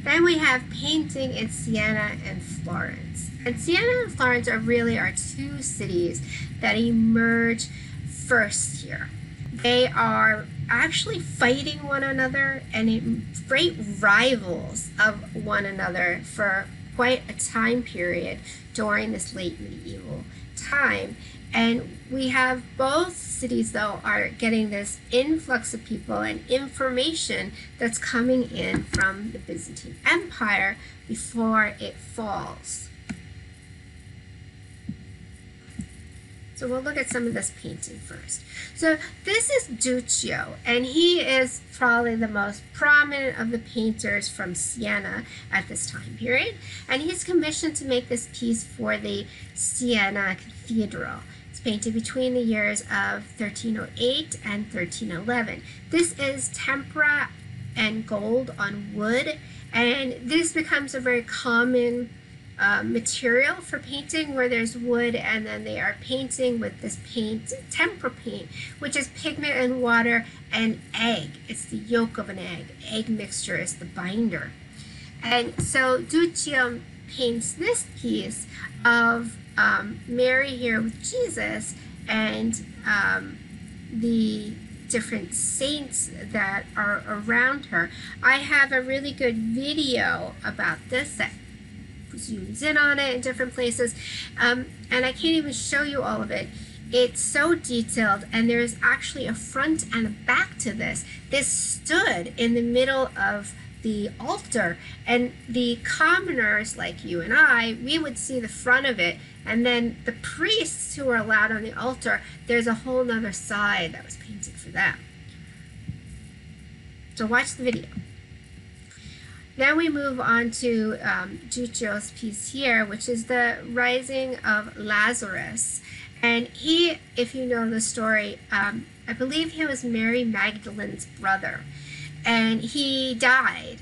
Then we have painting in Siena and Florence. And Siena and Florence are really our two cities that emerge first here. They are actually fighting one another and great rivals of one another for quite a time period during this late medieval time. And we have both cities, though, are getting this influx of people and information that's coming in from the Byzantine Empire before it falls. So we'll look at some of this painting first. So this is Duccio, and he is probably the most prominent of the painters from Siena at this time period. And he's commissioned to make this piece for the Siena Cathedral. It's painted between the years of 1308 and 1311. This is tempera and gold on wood, and this becomes a very common material for painting, where there's wood and then they are painting with this paint, tempera paint, which is pigment and water and egg. It's the yolk of an egg. Egg mixture is the binder. And so Duccio paints this piece of Mary here with Jesus and the different saints that are around her. I have a really good video about this that zooms in on it in different places, and I can't even show you all of it. It's so detailed, and there's actually a front and a back to this. This stood in the middle of the altar, and the commoners like you and I, we would see the front of it, and then the priests who were allowed on the altar, there's a whole nother side that was painted for them. So watch the video. Then we move on to Duccio's piece here, which is the Rising of Lazarus. And he, if you know the story, I believe he was Mary Magdalene's brother. And he died.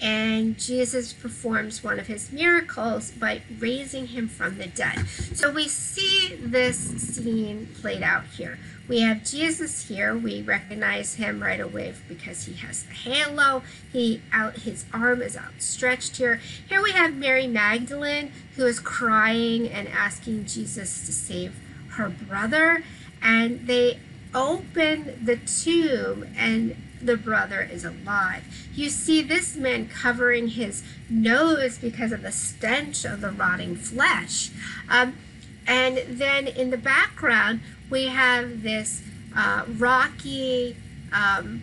And Jesus performs one of his miracles by raising him from the dead. So we see this scene played out here. We have Jesus here. We recognize him right away because he has the halo. His arm is outstretched here. Here we have Mary Magdalene, who is crying and asking Jesus to save her brother. And they open the tomb, and the brother is alive. You see this man covering his nose because of the stench of the rotting flesh. And then in the background, we have this rocky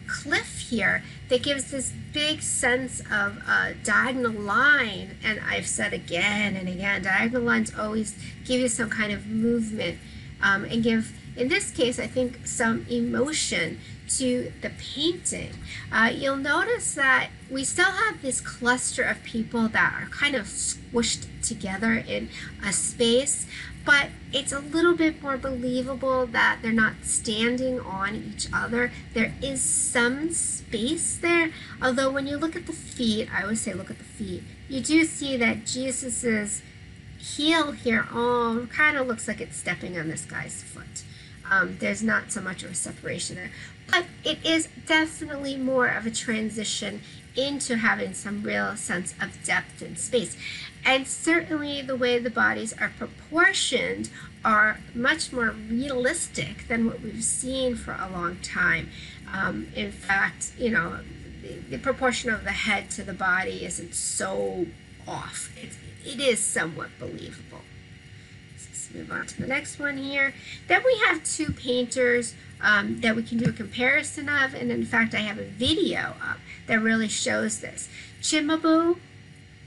cliff here that gives this big sense of a diagonal line. And I've said again and again, diagonal lines always give you some kind of movement and give, in this case, I think, some emotion to the painting. You'll notice that we still have this cluster of people that are kind of squished together in a space, but it's a little bit more believable that they're not standing on each other. There is some space there, although when you look at the feet, I always say look at the feet, you do see that Jesus's heel here kind of looks like it's stepping on this guy's foot. There's not so much of a separation there, but it is definitely more of a transition into having some real sense of depth and space. And certainly the way the bodies are proportioned are much more realistic than what we've seen for a long time. In fact, you know, the proportion of the head to the body isn't so off. It is somewhat believable. Let's move on to the next one here. Then we have two painters that we can do a comparison of, and in fact I have a video up that really shows this. Cimabue,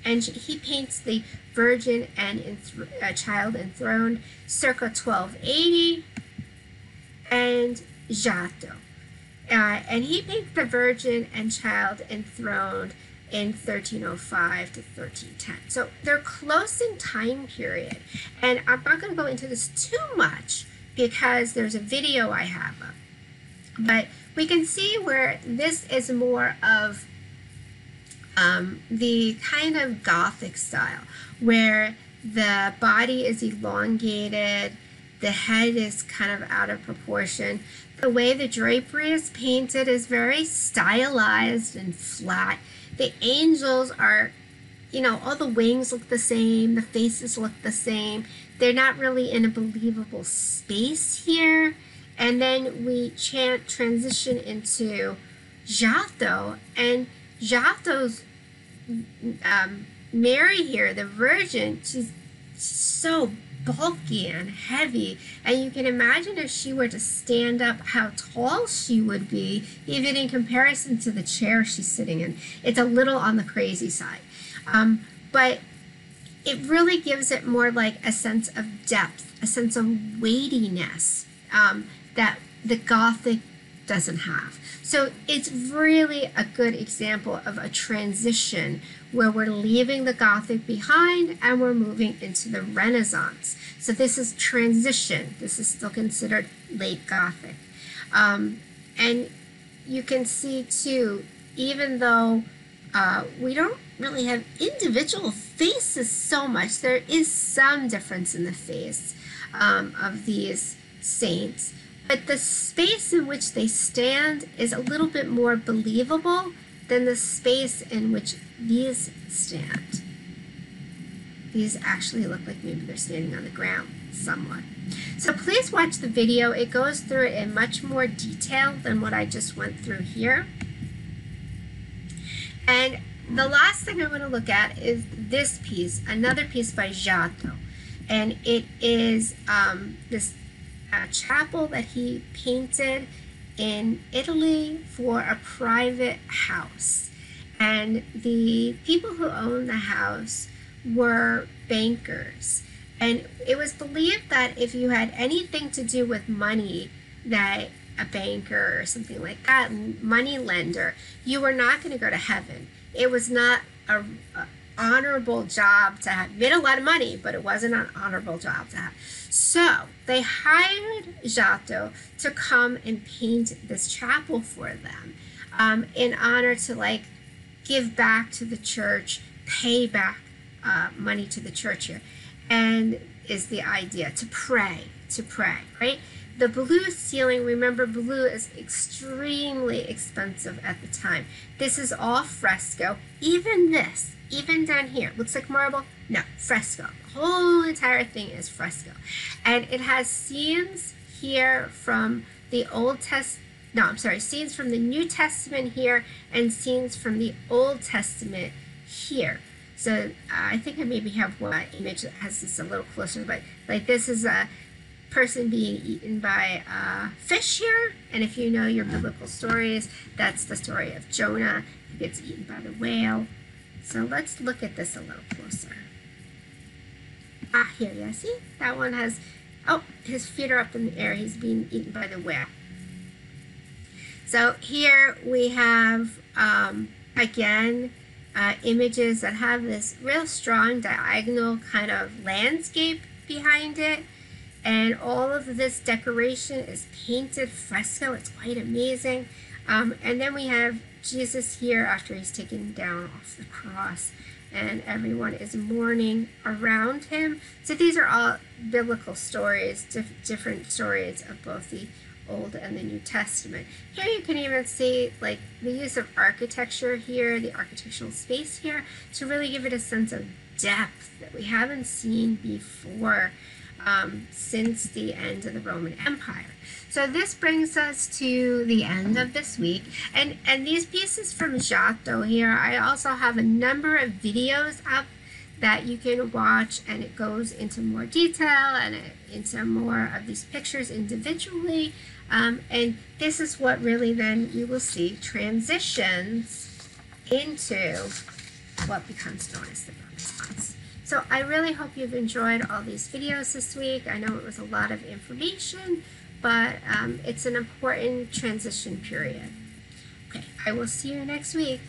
and he paints the Virgin and Child enthroned circa 1280, and Giotto. And he paints the Virgin and Child enthroned in 1305 to 1310. So they're close in time period. And I'm not going to go into this too much because there's a video I have up. But we can see where this is more of the kind of Gothic style, where the body is elongated, the head is kind of out of proportion. The way the drapery is painted is very stylized and flat. The angels are, you know, all the wings look the same, the faces look the same. They're not really in a believable space here. And then we transition into Giotto, and Giotto's Mary here, the Virgin, she's so bulky and heavy, and you can imagine if she were to stand up how tall she would be, even in comparison to the chair she's sitting in. It's a little on the crazy side, but it really gives it more like a sense of depth, a sense of weightiness that the Gothic doesn't have. So it's really a good example of a transition where we're leaving the Gothic behind and we're moving into the Renaissance. So this is transition. This is still considered late Gothic. And you can see too, even though we don't really have individual faces so much, there is some difference in the face of these saints. But the space in which they stand is a little bit more believable than the space in which these stand. These actually look like maybe they're standing on the ground somewhat. So please watch the video. It goes through it in much more detail than what I just went through here. And the last thing I want to look at is this piece, another piece by Giotto. And it is this chapel that he painted in Italy for a private house. And the people who owned the house were bankers. And it was believed that if you had anything to do with money, that a banker or something like that, money lender, you were not going to go to heaven. It was not a honorable job to have. Made a lot of money, but it wasn't an honorable job to have. So they hired Giotto to come and paint this chapel for them in honor to like give back to the church, pay back money to the church here, and is the idea to pray, right? The blue ceiling, remember blue is extremely expensive at the time. This is all fresco. Even this, even down here, looks like marble. No, fresco. The whole entire thing is fresco. And it has scenes here from the scenes from the New Testament here and scenes from the Old Testament here. So I think I maybe have one image that has this a little closer, but like this is a person being eaten by a fish here. And if you know your biblical stories, that's the story of Jonah who gets eaten by the whale. So let's look at this a little closer. Here, yeah, see? That one has, oh, his feet are up in the air. He's being eaten by the whale. So here we have, again, images that have this real strong diagonal kind of landscape behind it. And all of this decoration is painted fresco. It's quite amazing. And then we have Jesus here after he's taken down off the cross. And everyone is mourning around him. So these are all biblical stories, different stories of both the Old and the New Testament. Here you can even see like the use of architecture here, the architectural space here, to really give it a sense of depth that we haven't seen before since the end of the Roman Empire. So this brings us to the end of this week. And these pieces from Giotto here, I also have a number of videos up that you can watch, and it goes into more detail and into more of these pictures individually. And this is what really then you will see transitions into what becomes known as the Renaissance. So I really hope you've enjoyed all these videos this week. I know it was a lot of information, but it's an important transition period. Okay, I will see you next week.